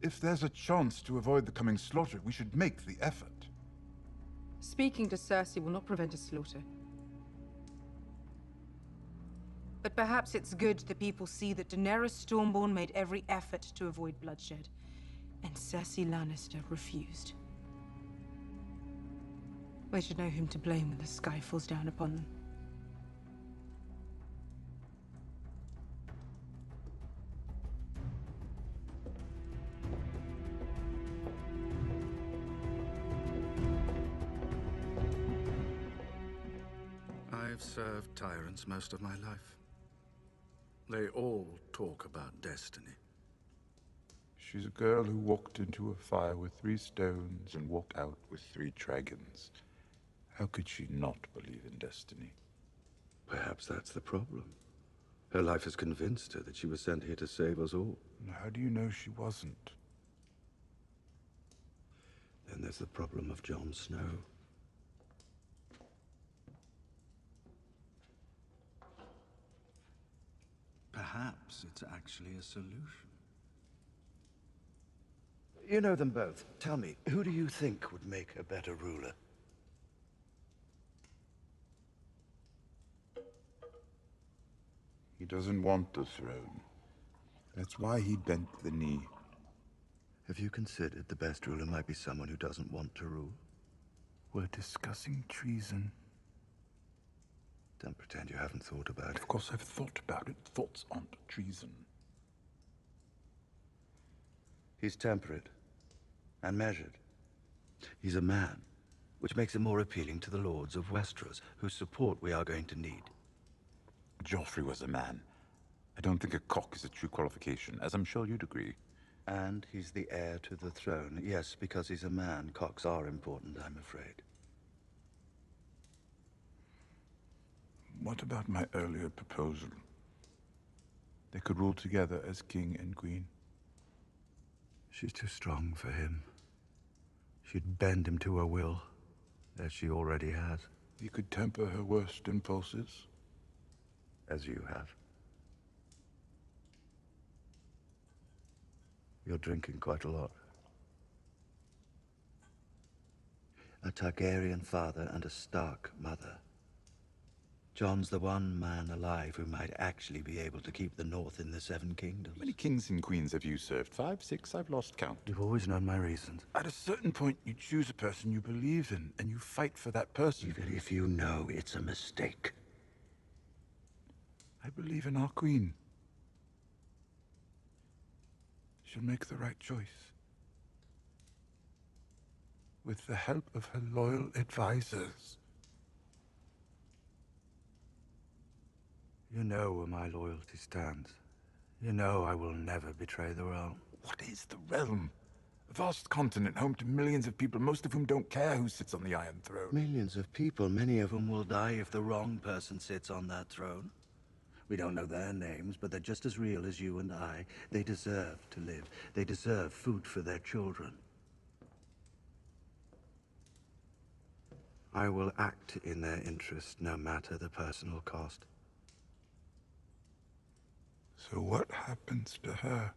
If there's a chance to avoid the coming slaughter, we should make the effort. Speaking to Cersei will not prevent a slaughter. But perhaps it's good the people see that Daenerys Stormborn made every effort to avoid bloodshed, and Cersei Lannister refused. They should know whom to blame when the sky falls down upon them. I've served tyrants most of my life. They all talk about destiny. She's a girl who walked into a fire with 3 stones and walked out with 3 dragons. How could she not believe in destiny? Perhaps that's the problem. Her life has convinced her that she was sent here to save us all. How do you know she wasn't? Then there's the problem of Jon Snow. Perhaps it's actually a solution. You know them both. Tell me, who do you think would make a better ruler? He doesn't want the throne. That's why he bent the knee. Have you considered the best ruler might be someone who doesn't want to rule? We're discussing treason. Don't pretend you haven't thought about it. Of course I've thought about it. Thoughts aren't treason. He's temperate and measured. He's a man, which makes him more appealing to the lords of Westeros, whose support we are going to need. Joffrey was a man. I don't think a cock is a true qualification, as I'm sure you'd agree. And he's the heir to the throne. Yes, because he's a man, cocks are important, I'm afraid. What about my earlier proposal? They could rule together as king and queen. She's too strong for him. She'd bend him to her will, as she already has. He could temper her worst impulses. As you have. You're drinking quite a lot. A Targaryen father and a Stark mother. Jon's the one man alive who might actually be able to keep the North in the Seven Kingdoms. How many kings and queens have you served? 5, 6? I've lost count. You've always known my reasons. At a certain point, you choose a person you believe in, and you fight for that person. Even if you know it's a mistake. I believe in our queen. She'll make the right choice. With the help of her loyal advisors. You know where my loyalty stands. You know I will never betray the realm. What is the realm? A vast continent home to millions of people, most of whom don't care who sits on the Iron Throne. Millions of people, many of whom will die if the wrong person sits on that throne. We don't know their names, but they're just as real as you and I. They deserve to live. They deserve food for their children. I will act in their interest, no matter the personal cost. So what happens to her?